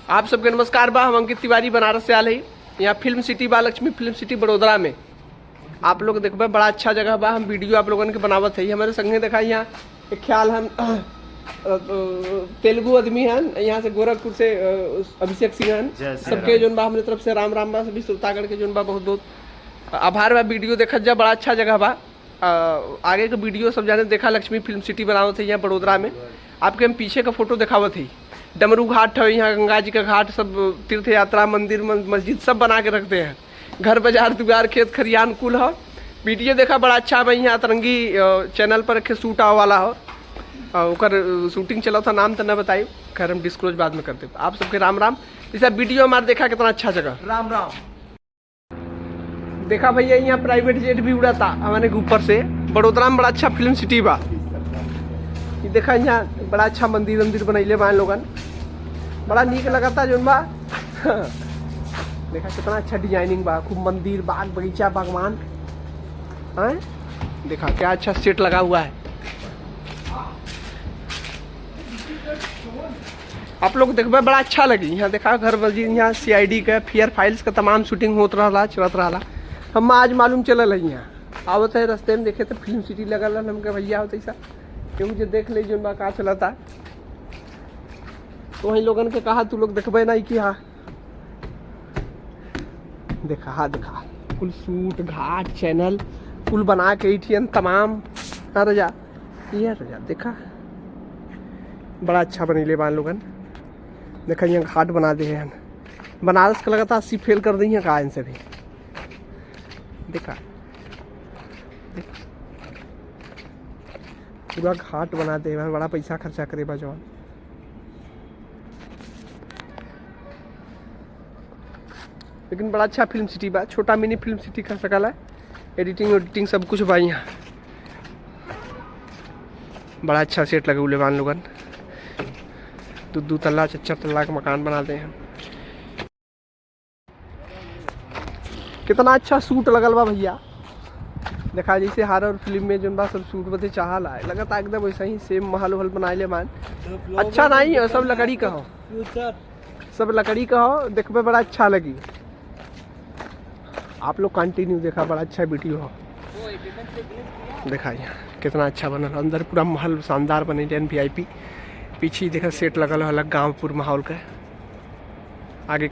आप सबके नमस्कार बा। हम अंकित तिवारी बनारस से आल ही। यहाँ फिल्म सिटी बा, लक्ष्मी फिल्म सिटी बड़ोदरा में। आप लोग देखो बड़ा अच्छा जगह बा। हम वीडियो आप लोगों के बनावत है। हमारे संगे देखा यहाँ एक ख्याल हम तेलुगु आदमी हैं, यहाँ से गोरखपुर से अभिषेक सिंह हैं। सबके जोन बा हमारे तरफ से राम राम बा। सभी श्रोतागण के जोन बा बहुत बहुत आभार बा। वीडियो देखा जा, बड़ा अच्छा जगह बा। आगे का वीडियो सब जाने देखा। लक्ष्मी फिल्म सिटी बनावत है यहाँ बड़ोदरा में। आपके हम पीछे का फोटो दिखावत है। डमरू घाट है यहाँ, गंगा जी का घाट, सब तीर्थ यात्रा, मंदिर मस्जिद सब बना के रखते हैं। घर बाजार दुआर खेत खरियान कुल हो। वीडियो देखा बड़ा अच्छा भाई। यहाँ तरंगी चैनल पर रखे शूट आवे वाला हो। ओकर शूटिंग चला था, नाम तो न बताई, खैर हम डिस्क्लोज बाद में करते। आप सबके राम राम। इस वीडियो हमारा देखा कितना अच्छा जगह। राम राम। देखा भैया यहाँ प्राइवेट जेट भी उड़ा था हमारे ऊपर से। बड़ोदरा में बड़ा अच्छा फिल्म सिटी बा। ये देखा यहाँ बड़ा अच्छा मंदिर वंदिर बनैले बा लोगन, बड़ा नीक लगता जोन बा। देखा कितना अच्छा डिजाइनिंग बा, खूब मंदिर, बाग बगीचा, बागवान है। देखा क्या अच्छा सेट लगा हुआ है। आप लोग देखबे बड़ा अच्छा लगी। यहाँ देखा घर मस्जिद, यहाँ CID का फेयर फाइल्स का तमाम शूटिंग होत रहा, चलत रहा। हम आज मालूम चलल है। यहाँ आवत है रास्ते में देखे तो फिल्म सिटी लगल है। हमके भैया होते ऐसा कि मुझे देख ले जो का चलता। तो वही लोगन के कहा तू लोग देखबे नहीं कि हाँ देखा, हाँ देखा कुल शूट घाट चैनल कुल बना के इठियन तमाम। हाँ रजा, ये रजा देखा बड़ा अच्छा बनीले बान लोगन। देखा यहाँ घाट बना दे हैं। बनारस का लगातार 80 फेल कर दी है कहा इनसे भी। देखा पूरा घाट बना दे, बड़ा पैसा खर्चा करे बा जवान। लेकिन बड़ा अच्छा फिल्म सिटी बा, छोटा मिनी फिल्म सिटी कर सकल है। एडिटिंग सब कुछ बा यहाँ। बड़ा अच्छा सेट लगे उले बान लोगन। 2 तल्ला 4 तल्ला का मकान बनाते हैं। कितना अच्छा शूट लगल बा भैया। देखा जैसे हॉरर फिल्म में जोन बा सब शूट बते चाहल है, लगता एकदम वैसा ही सेम महल वहल बनाए मान। अच्छा नहीं है, सब लकड़ी का हो, सब लकड़ी का हो। देखबे बड़ा अच्छा लगी। आप लोग कंटिन्यू देखा, बड़ा अच्छा वीडियो हो। देखा यहाँ कितना अच्छा बनल, अंदर पूरा महल शानदार बने। VIP पीछे देखा सेट लगल है अलग गाँवपुर माहौल का।